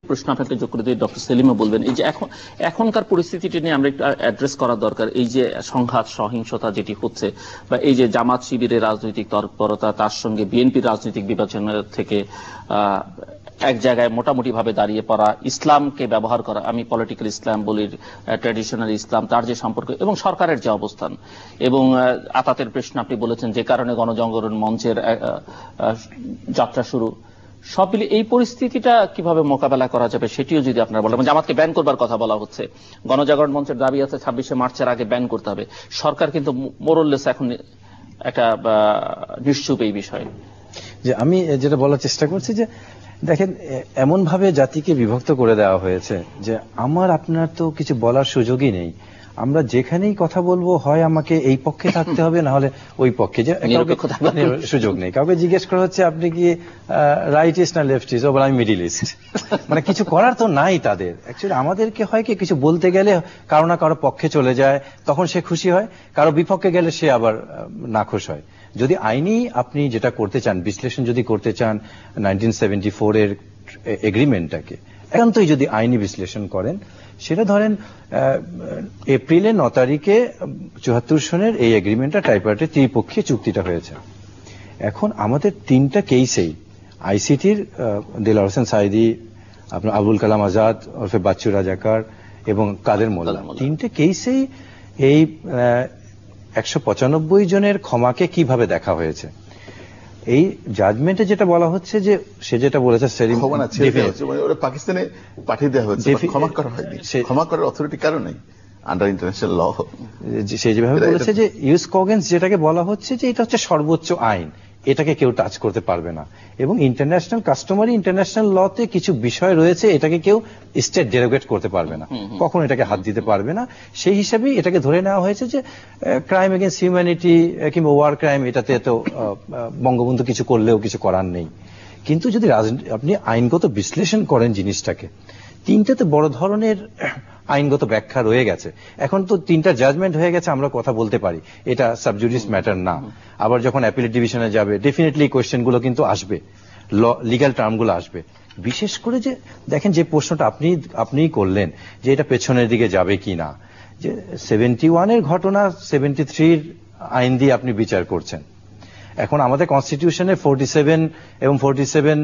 প্রশ্ন আপনাকে যোগ করে দিয়ে ডক্টর সেলিমও বলবেন, এই যে এখনকার পরিস্থিতিটি নিয়ে আমরা একটু অ্যাড্রেস করা দরকার। এই যে সংঘাত সহিংসতা যেটি হচ্ছে, বা এই যে জামাত শিবিরের রাজনৈতিক তৎপরতা, তার সঙ্গে বিএনপির রাজনৈতিক বিভাজনের থেকে এক জায়গায় মোটামুটি ভাবে দাঁড়িয়ে পড়া, ইসলামকে ব্যবহার করা, আমি পলিটিক্যাল ইসলাম বলি, ট্র্যাডিশনাল ইসলাম, তার যে সম্পর্ক এবং সরকারের যে অবস্থান, এবং আতাতের প্রশ্ন আপনি বলেছেন যে কারণে গণজাগরণ মঞ্চের যাত্রা শুরু, সব মিলিয়ে এই পরিস্থিতিটা কিভাবে মোকাবেলা করা যাবে সেটিও যদি আপনারা বলেন। জামাতকে ব্যান করবার কথা বলা হচ্ছে, গণজাগরণ মঞ্চের দাবি আছে 26শে মার্চের আগে ব্যান করতে হবে। সরকার কিন্তু মোরলেস এখন একটা নিশ্চুপ এই বিষয়ে। যে আমি যেটা বলার চেষ্টা করছি যে দেখেন, এমন ভাবে জাতিকে বিভক্ত করে দেওয়া হয়েছে যে আমার আপনার তো কিছু বলার সুযোগই নেই। আমরা যেখানেই কথা বলবো হয় আমাকে এই পক্ষে থাকতে হবে, না হলে ওই পক্ষে, যে সুযোগ নেই। কাউকে জিজ্ঞেস করা হচ্ছে আপনি কি রাইটিস্ট না লেফটিস্ট, ও বলে আমি মিডিল ইস্ট। মানে কিছু করার তো নাই তাদের। অ্যাকচুয়ালি আমাদেরকে হয় কি, কিছু বলতে গেলে কারো না কারো পক্ষে চলে যায়, তখন সে খুশি হয়, কারো বিপক্ষে গেলে সে আবার নাখুশ হয়। যদি আইনি আপনি যেটা করতে চান, বিশ্লেষণ যদি করতে চান 1974 এর এগ্রিমেন্টটাকে, একান্তই যদি আইনি বিশ্লেষণ করেন, সেটা ধরেন এপ্রিলের 9 তারিখে 74 সনের এই এগ্রিমেন্টটা টাইপরাইটারে ত্রিপক্ষীয় চুক্তিটা হয়েছে। এখন আমাদের 3টা কেসেই আইসিটির দেলাওয়ার হোসেন সাইদি, আপনার আবুল কালাম আজাদ ওরফে বাচ্চু রাজাকার এবং কাদের মোল্লা, 3টে কেসেই এই 195 জনের ক্ষমাকে কিভাবে দেখা হয়েছে। এই জাজমেন্টে যেটা বলা হচ্ছে যে সে যেটা বলেছে সেলিম, পাকিস্তানে পাঠিয়ে দেওয়া হয়েছে, ক্ষমা করা হয়নি। ক্ষমা করার অথরিটি কারো নেই আন্ডার ইন্টারন্যাশনাল ল। সে যেভাবে বলেছে যে ইউস কগেন্স, যেটাকে বলা হচ্ছে যে এটা হচ্ছে সর্বোচ্চ আইন, এটাকে কেউ টাচ করতে পারবে না। এবং ইন্টারন্যাশনাল কাস্টমারি ইন্টারন্যাশনাল লতে কিছু বিষয় রয়েছে, এটাকে কেউ স্টেট ডেরোগেট করতে পারবে না, কখনো এটাকে হাত দিতে পারবে না। সেই হিসাবেই এটাকে ধরে নেওয়া হয়েছে যে ক্রাইম এগেইনস্ট হিউম্যানিটি কিংবা ওয়ার ক্রাইম, এটাতে তো বঙ্গবন্ধু কিছু করলেও কিছু করার নেই। কিন্তু যদি আপনি আইনগত বিশ্লেষণ করেন জিনিসটাকে, 3টেতে বড় ধরনের আইনগত ব্যাখ্যা রয়ে গেছে। এখন তো 3টা জাজমেন্ট হয়ে গেছে, আমরা কথা বলতে পারি, এটা সাবজুডিস ম্যাটার না। আবার যখন অ্যাপিলেট ডিভিশনে যাবে, ডেফিনেটলি কোয়েশ্চেনগুলো কিন্তু আসবে, লিগ্যাল টার্মগুলো আসবে। বিশেষ করে যে দেখেন, যে প্রশ্নটা আপনিই করলেন যে এটা পেছনের দিকে যাবে কি না, যে 71 এর ঘটনা 73 আইন দিয়ে আপনি বিচার করছেন। এখন আমাদের কনস্টিটিউশনে 47 এবং 47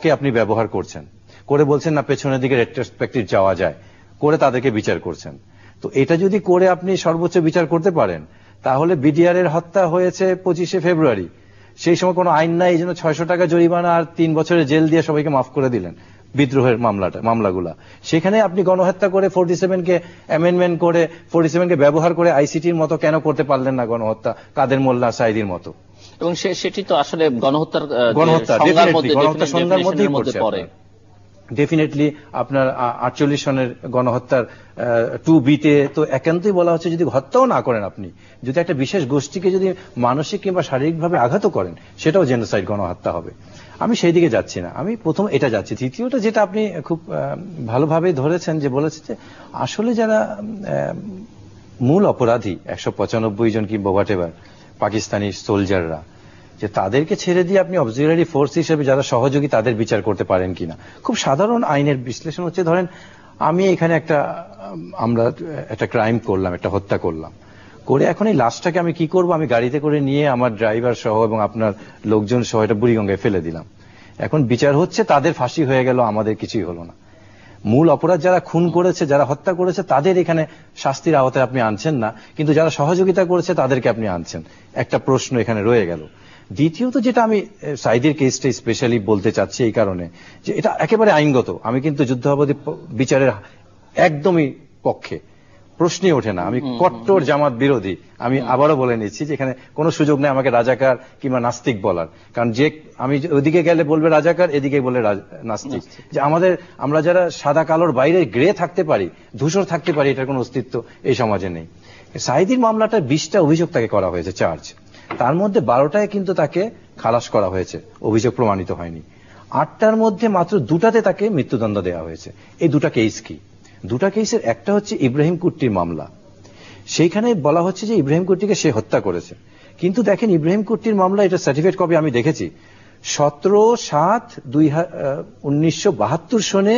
কে আপনি ব্যবহার করছেন, করে বলছেন না পেছনের দিকে রেট্রোস্পেক্টিভ যাওয়া যায়, করে তাদেরকে বিচার করছেন। তো এটা যদি করে আপনি সর্বোচ্চ বিচার করতে পারেন, তাহলে বিডিআর এর হত্যা হয়েছে 25শে ফেব্রুয়ারি, সেই সময় কোনো আইন নাই, এই জন্য 600 টাকা জরিমানা আর 3 বছরের জেল দিয়ে সবাইকে মাফ করে দিলেন বিদ্রোহের মামলাগুলা। সেখানে আপনি গণহত্যা করে 47 কে অ্যামেন্ডমেন্ট করে 47 কে ব্যবহার করে আইসিটির মতো কেন করতে পারলেন না গণহত্যা, কাদের মোল্লা সাইদির মতো? এবং সেটি তো আসলে গণহত্যার সংজ্ঞার মধ্যেই পড়ে। ডেফিনেটলি আপনার 48 সনের গণহত্যার 2B-তে তো একান্তই বলা হচ্ছে, যদি হত্যাও না করেন আপনি, যদি একটা বিশেষ গোষ্ঠীকে যদি মানসিক কিংবা শারীরিকভাবে আঘাত করেন, সেটাও জেনোসাইড, গণহত্যা হবে। আমি সেই দিকে যাচ্ছি না, আমি প্রথম এটা যাচ্ছি। দ্বিতীয়টা যেটা আপনি খুব ভালোভাবে ধরেছেন, যে বলেছে যে আসলে যারা মূল অপরাধী 195 জন কিংবা হোয়াট এভার পাকিস্তানি সোলজাররা, যে তাদেরকে ছেড়ে দিয়ে আপনি অবজারভারি ফোর্স হিসেবে যারা সহযোগী তাদের বিচার করতে পারেন কিনা। খুব সাধারণ আইনের বিশ্লেষণ হচ্ছে, ধরেন আমি এখানে আমরা একটা ক্রাইম করলাম, একটা হত্যা করলাম, করে এখন এই লাশটাকে আমি কি করব, আমি গাড়িতে করে নিয়ে আমার ড্রাইভার সহ এবং আপনার লোকজন সহ এটা বুড়িগঙ্গায় ফেলে দিলাম। এখন বিচার হচ্ছে, তাদের ফাঁসি হয়ে গেল, আমাদের কিছুই হলো না। মূল অপরাধ যারা খুন করেছে, যারা হত্যা করেছে, তাদের এখানে শাস্তির আওতায় আপনি আনছেন না, কিন্তু যারা সহযোগিতা করেছে তাদেরকে আপনি আনছেন। একটা প্রশ্ন এখানে রয়ে গেল। দ্বিতীয়ত যেটা আমি সাইদির কেসটা স্পেশালি বলতে চাচ্ছি এই কারণে, যে এটা একেবারে আইনগত। আমি কিন্তু যুদ্ধাপরাধী বিচারের একদমই পক্ষে, প্রশ্নই ওঠে না। আমি কট্টর জামাত বিরোধী। আমি আবারও বলে নিচ্ছি যে এখানে কোনো সুযোগ নেই আমাকে রাজাকার কিংবা নাস্তিক বলার, কারণ যে আমি ওদিকে গেলে বলবে রাজাকার, এদিকে বলে নাস্তিক। যে আমরা যারা সাদা কালোর বাইরে গ্রে থাকতে পারি, ধূসর থাকতে পারি, এটার কোনো অস্তিত্ব এই সমাজে নেই। সাইদির মামলাটা 20টা অভিযোগ তাকে করা হয়েছে, চার্জ, তার মধ্যে 12টায় কিন্তু তাকে খালাস করা হয়েছে, অভিযোগ প্রমাণিত হয়নি। 8টার মধ্যে মাত্র 2টাতে তাকে মৃত্যুদণ্ড দেওয়া হয়েছে। এই 2টা কেস কি? 2টা কেসের একটা হচ্ছে ইব্রাহিম কুট্টির মামলা, সেইখানে বলা হচ্ছে যে ইব্রাহিম কুট্টিকে সে হত্যা করেছে। কিন্তু দেখেন, ইব্রাহিম কুট্টির মামলা, এটা সার্টিফিকেট কপি আমি দেখেছি, 17/7/1972 সনে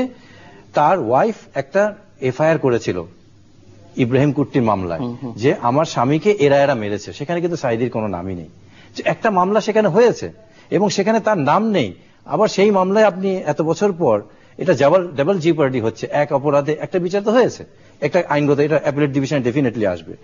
তার ওয়াইফ একটা এফআইআর করেছিল ইব্রাহিম কুট্টির মামলায়, যে আমার স্বামীকে এরা মেরেছে। সেখানে কিন্তু সাঈদীর কোনো নামই নেই। একটা মামলা সেখানে হয়েছে এবং সেখানে তার নাম নেই। আবার সেই মামলায় আপনি এত বছর পর এটা ডাবল জিপার্ডি হচ্ছে, এক অপরাধে একটা বিচার তো হয়েছে, একটা আইনগত, এটা অ্যাপিলেট ডিভিশনে ডেফিনেটলি আসবে।